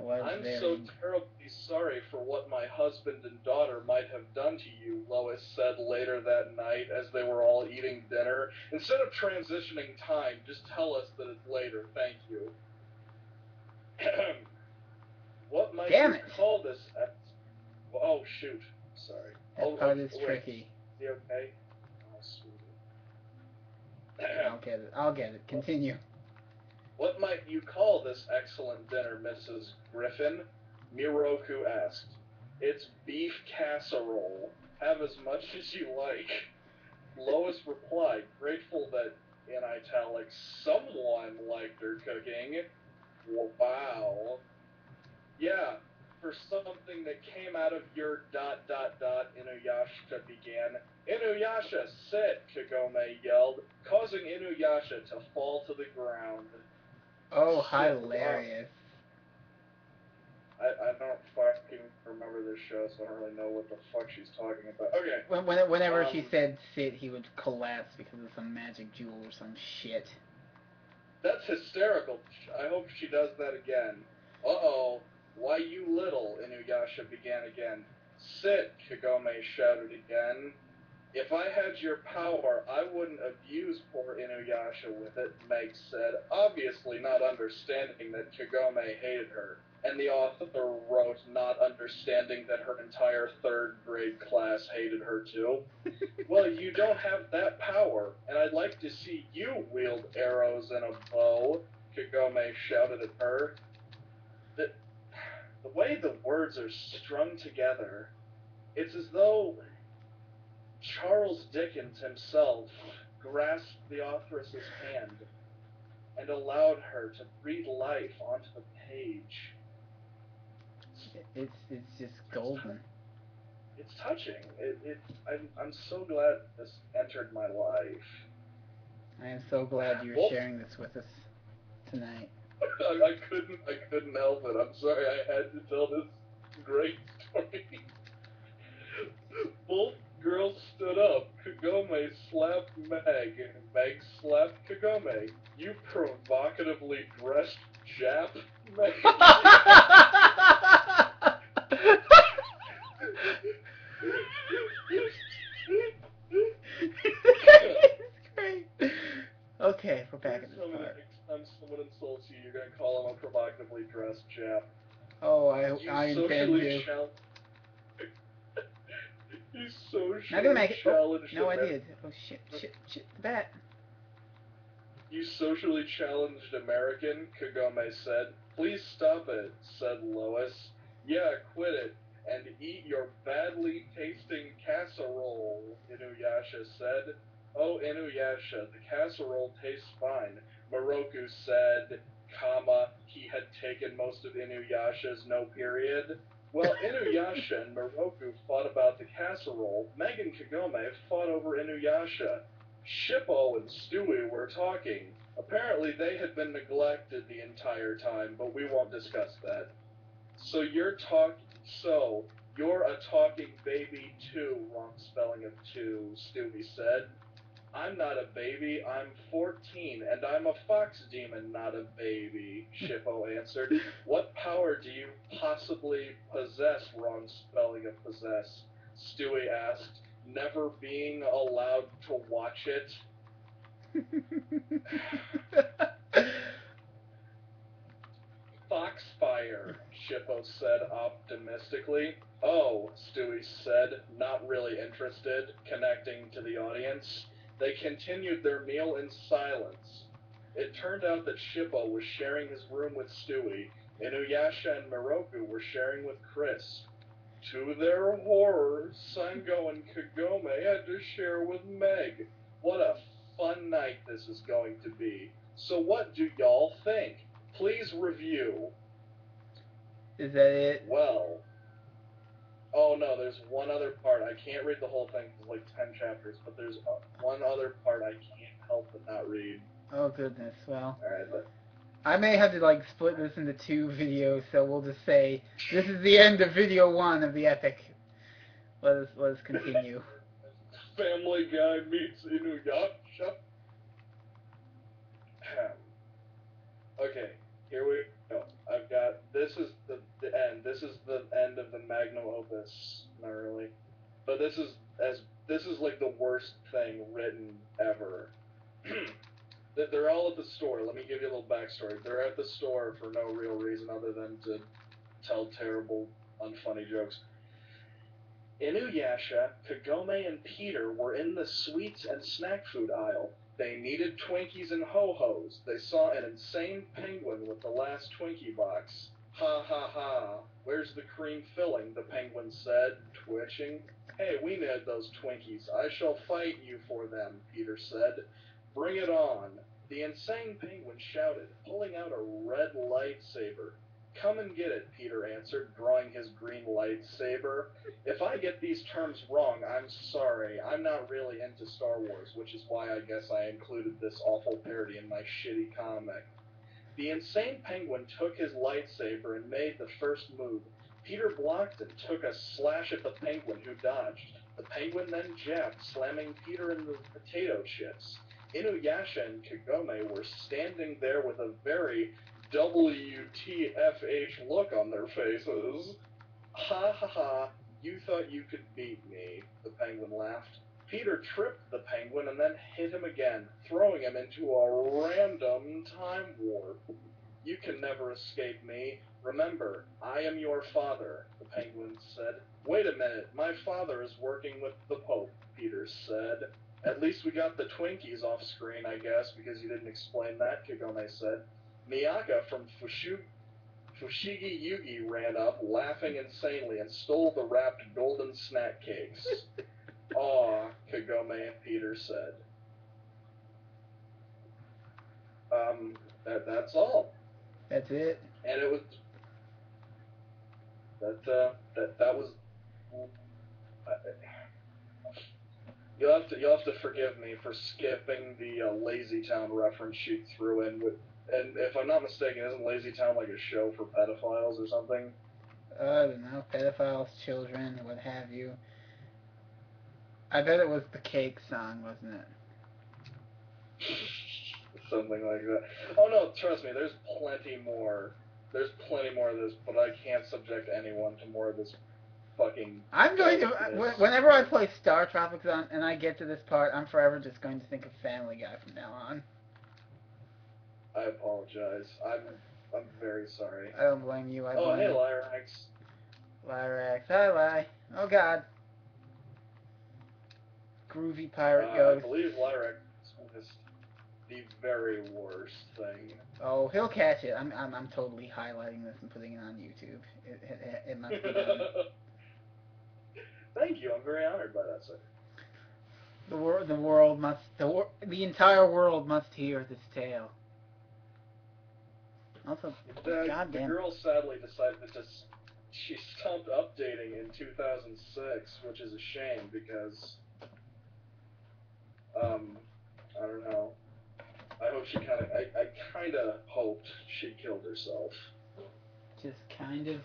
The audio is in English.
That was I'm very... so terribly sorry for what my husband and daughter might have done to you, Lois said later that night as they were all eating dinner. Instead of transitioning time, just tell us that it's later, thank you. What might Damn you it! call this? Oh, shoot. Sorry. That part is wait. tricky. Is he okay? Oh, sweet. I'll get it. Continue. What might you call this excellent dinner, Mrs. Griffin? Miroku asked. It's beef casserole. Have as much as you like. Lois replied, grateful that, in italics, someone liked her cooking. Wow. Yeah, for something that came out of your ... Inuyasha began. Inuyasha, sit, Kagome yelled, causing Inuyasha to fall to the ground. Oh, Shit, hilarious. I don't fucking remember this show, so I don't really know what the fuck she's talking about. Okay. Whenever she said sit, he would collapse because of some magic jewel or some shit. That's hysterical. I hope she does that again. Uh-oh. Why, you little, Inuyasha began again. Sit, Kagome shouted again. If I had your power, I wouldn't abuse poor Inuyasha with it, Meg said, obviously not understanding that Kagome hated her. And the author wrote not understanding that her entire third grade class hated her too. Well, you don't have that power, and I'd like to see you wield arrows and a bow, Kagome shouted at her. The way the words are strung together, it's as though Charles Dickens himself grasped the authoress's hand and allowed her to breathe life onto the page. It's just golden. It's touching. I'm so glad this entered my life. I am so glad you're sharing this with us tonight. I couldn't help it. I'm sorry I had to tell this great story. Both girls stood up. Kagome slapped Meg, and Meg slapped Kagome. You provocatively dressed Jap, Meg. Great. Okay, we're back at this part. Next time someone insults you, you're gonna call him a provocatively dressed Jap. Oh, I intend to. You socially Not gonna make it. challenged. Oh, no, I did. Oh shit, the bat. You socially challenged American, Kagome said. Please stop it, said Lois. Yeah, quit it, and eat your badly tasting casserole, Inuyasha said. Oh, Inuyasha, the casserole tastes fine, Miroku said, he had taken most of Inuyasha's no period. Well, Inuyasha and Miroku fought about the casserole. Meg and Kagome fought over Inuyasha. Shippo and Stewie were talking. Apparently they had been neglected the entire time, but we won't discuss that. So you're a talking baby too, wrong spelling of two, Stewie said. I'm not a baby, I'm 14, and I'm a fox demon, not a baby, Shippo answered. What power do you possibly possess, wrong spelling of possess? Stewie asked, never being allowed to watch it. Foxfire, Shippo said optimistically. Oh, Stewie said, not really interested, connecting to the audience. They continued their meal in silence. It turned out that Shippo was sharing his room with Stewie, Inuyasha and Miroku were sharing with Chris. To their horror, Sango and Kagome had to share with Meg. What a fun night this is going to be. So what do y'all think? Please review. Is that it? Well, oh no, there's one other part. I can't read the whole thing, it's like 10 chapters, but there's one other part I can't help but not read. Oh goodness, well. Alright, but I may have to like split this into 2 videos, so we'll just say this is the end of video 1 of the epic. Let us continue. Family Guy meets Inuyasha. Okay, here we go. This is the this is the end of the magnum opus. Not really, but this is like the worst thing written ever. They're all at the store. Let me give you a little backstory. They're at the store for no real reason other than to tell terrible, unfunny jokes. Inuyasha, Kagome, and Peter were in the sweets and snack food aisle. They needed Twinkies and Ho-Hos. They saw an insane penguin with the last Twinkie box. Ha ha ha. Where's the cream filling? The penguin said, twitching. Hey, we need those Twinkies. I shall fight you for them, Peter said. Bring it on. The insane penguin shouted, pulling out a red lightsaber. Come and get it, Peter answered, drawing his green lightsaber. If I get these terms wrong, I'm sorry. I'm not really into Star Wars, which is why I guess I included this awful parody in my shitty comic. The insane penguin took his lightsaber and made the first move. Peter blocked and took a slash at the penguin, who dodged. The penguin then jabbed, slamming Peter in the potato chips. Inuyasha and Kagome were standing there with a very WTFH look on their faces. Ha ha ha, you thought you could beat me, the penguin laughed. Peter tripped the penguin and then hit him again, throwing him into a random time warp. You can never escape me. Remember, I am your father, the penguin said. Wait a minute, my father is working with the Pope, Peter said. At least we got the Twinkies off screen, I guess, because you didn't explain that, Kagome said. Miyaka from Fushigi Yugi ran up, laughing insanely, and stole the wrapped golden snack cakes. Aw, Kagome and Peter said. That's all. That's it. And it was that was. You'll have to forgive me for skipping the Lazy Town reference she threw in with. And if I'm not mistaken, isn't Lazy Town like a show for pedophiles or something? I don't know, pedophiles, children, what have you. I bet it was the Cake song, wasn't it? Something like that. Oh no, trust me, there's plenty more. There's plenty more of this, but I can't subject anyone to more of this fucking. I'm going to. Whenever I play Star Tropics on and I get to this part, I'm forever just going to think of Family Guy from now on. I apologize. I'm very sorry. I don't blame you. I blame Oh, hey, Lyrax. Lyrax. Hi, Ly. Oh, God. Groovy pirate ghost. I believe Lyrax is the very worst thing. Oh, he'll catch it. I'm totally highlighting this and putting it on YouTube. It must be done. Thank you. I'm very honored by that, sir. The entire world must hear this tale. Also, goddamn. The girl sadly decided that she stopped updating in 2006, which is a shame because, I don't know. I kind of hoped she killed herself. Just kind of.